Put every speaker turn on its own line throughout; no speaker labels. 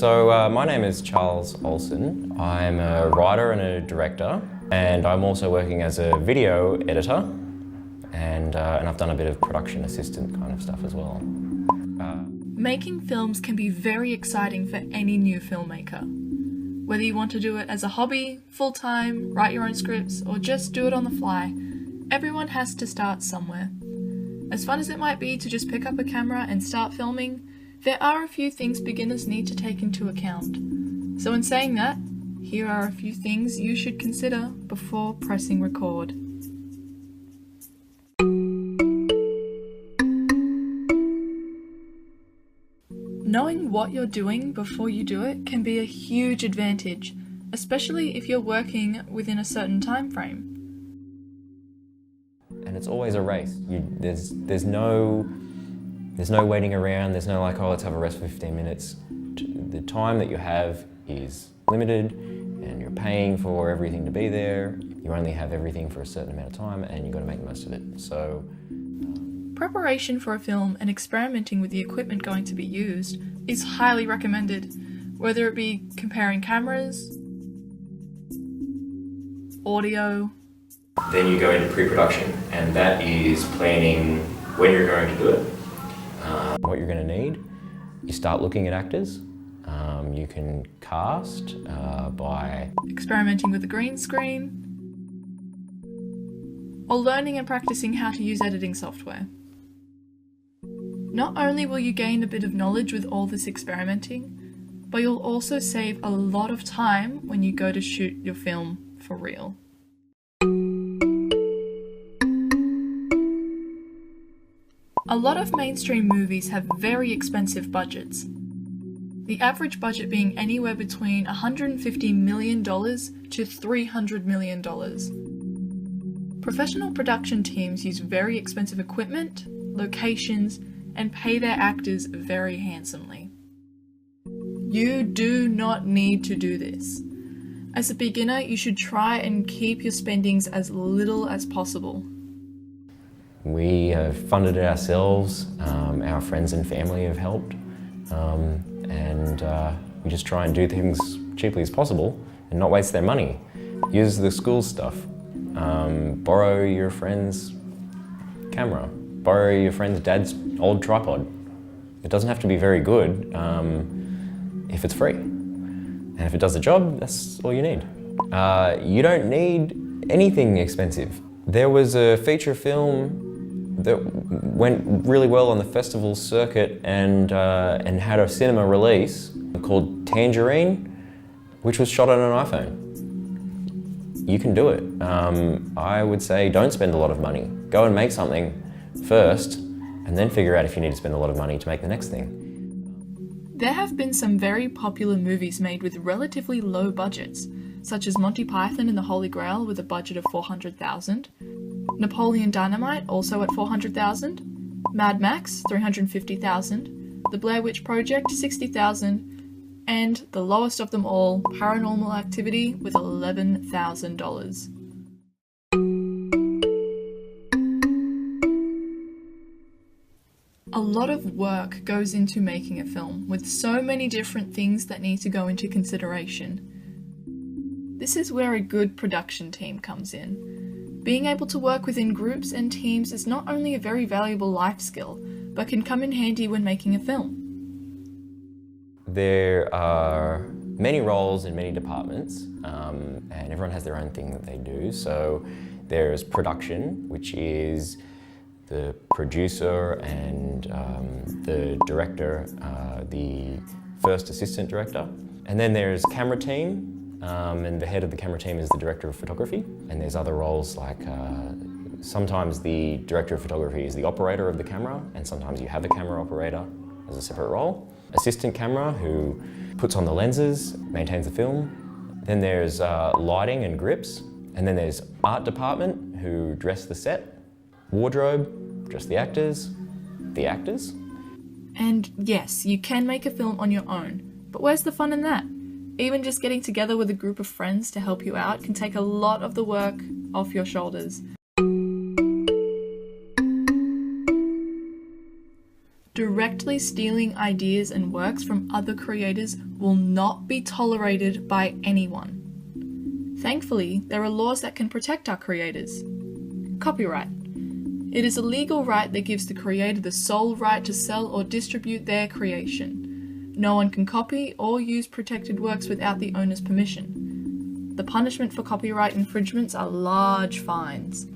My name is Charles Olsen. I'm a writer and a director, and I'm also working as a video editor, and I've done a bit of production assistant kind of stuff as well.
Making films can be very exciting for any new filmmaker. Whether you want to do it as a hobby, full-time, write your own scripts, or just do it on the fly, everyone has to start somewhere. As fun as it might be to just pick up a camera and start filming, there are a few things beginners need to take into account. So in saying that, here are a few things you should consider before pressing record. Knowing what you're doing before you do it can be a huge advantage, especially if you're working within a certain time frame.
And it's always a race. There's no waiting around. There's no like, oh, let's have a rest for 15 minutes. The time that you have is limited, and you're paying for everything to be there. You only have everything for a certain amount of time, and you've got to make the most of it. So,
preparation for a film and experimenting with the equipment going to be used is highly recommended, whether it be comparing cameras, audio.
Then you go into pre-production, and that is planning when you're going to do it, what you're going to need. You start looking at actors. You can cast by
experimenting with the green screen, or learning and practicing how to use editing software. Not only will you gain a bit of knowledge with all this experimenting, but you'll also save a lot of time when you go to shoot your film for real. A lot of mainstream movies have very expensive budgets. The average budget being anywhere between $150 million to $300 million. Professional production teams use very expensive equipment, locations, and pay their actors very handsomely. You do not need to do this. As a beginner, you should try and keep your spendings as little as possible.
We have funded it ourselves. Our friends and family have helped. We just try and do things cheaply as possible and not waste their money. Use the school stuff. Borrow your friend's camera. Borrow your friend's dad's old tripod. It doesn't have to be very good if it's free. And if it does the job, that's all you need. You don't need anything expensive. There was a feature film that went really well on the festival circuit and had a cinema release called Tangerine, which was shot on an iPhone. You can do it. I would say don't spend a lot of money. Go and make something first, and then figure out if you need to spend a lot of money to make the next thing.
There have been some very popular movies made with relatively low budgets, such as Monty Python and the Holy Grail with a budget of $400,000, Napoleon Dynamite also at $400,000, Mad Max $350,000, The Blair Witch Project $60,000, and the lowest of them all, Paranormal Activity with $11,000. A lot of work goes into making a film, with so many different things that need to go into consideration. This is where a good production team comes in. Being able to work within groups and teams is not only a very valuable life skill, but can come in handy when making a film.
There are many roles in many departments, and everyone has their own thing that they do. So there's production, which is the producer and the director, the first assistant director. And then there's camera team, and the head of the camera team is the director of photography. And there's other roles like sometimes the director of photography is the operator of the camera, and sometimes you have a camera operator as a separate role. Assistant camera, who puts on the lenses, maintains the film. Then there's lighting and grips. And then there's art department, who dress the set. Wardrobe, dress the actors.
And yes, you can make a film on your own, but where's the fun in that? Even just getting together with a group of friends to help you out can take a lot of the work off your shoulders. Directly stealing ideas and works from other creators will not be tolerated by anyone. Thankfully, there are laws that can protect our creators. Copyright. It is a legal right that gives the creator the sole right to sell or distribute their creation. No one can copy or use protected works without the owner's permission. The punishment for copyright infringements are large fines.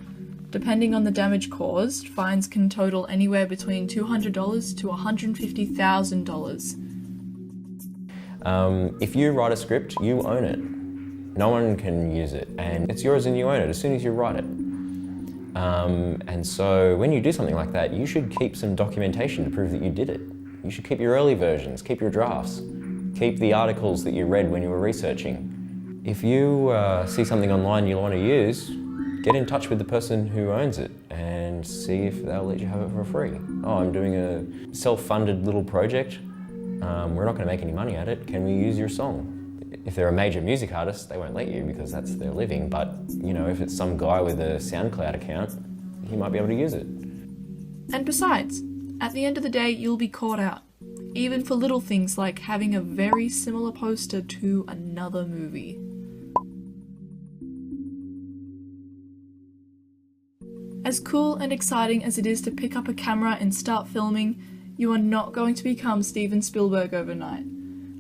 Depending on the damage caused, fines can total anywhere between $200 to $150,000.
If you write a script, you own it. No one can use it, and it's yours and you own it as soon as you write it. And so when you do something like that, you should keep some documentation to prove that you did it. You should keep your early versions, keep your drafts, keep the articles that you read when you were researching. If you see something online you want to use, get in touch with the person who owns it and see if they'll let you have it for free. Oh, I'm doing a self-funded little project. We're not going to make any money at it. Can we use your song? If they're a major music artist, they won't let you because that's their living. But, you know, if it's some guy with a SoundCloud account, he might be able to use it.
And besides, at the end of the day, you'll be caught out. Even for little things like having a very similar poster to another movie. As cool and exciting as it is to pick up a camera and start filming, you are not going to become Steven Spielberg overnight.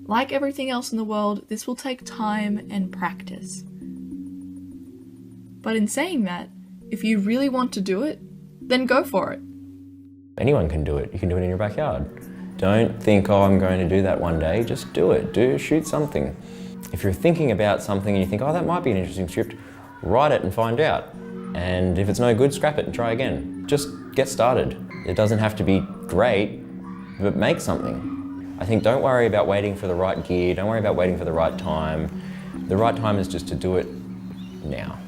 Like everything else in the world, this will take time and practice. But in saying that, if you really want to do it, then go for it.
Anyone can do it. You can do it in your backyard. Don't think, oh, I'm going to do that one day. Just do it. Shoot something. If you're thinking about something and you think, oh, that might be an interesting script, write it and find out. And if it's no good, scrap it and try again. Just get started. It doesn't have to be great, but make something. I think don't worry about waiting for the right gear, don't worry about waiting for the right time. The right time is just to do it now.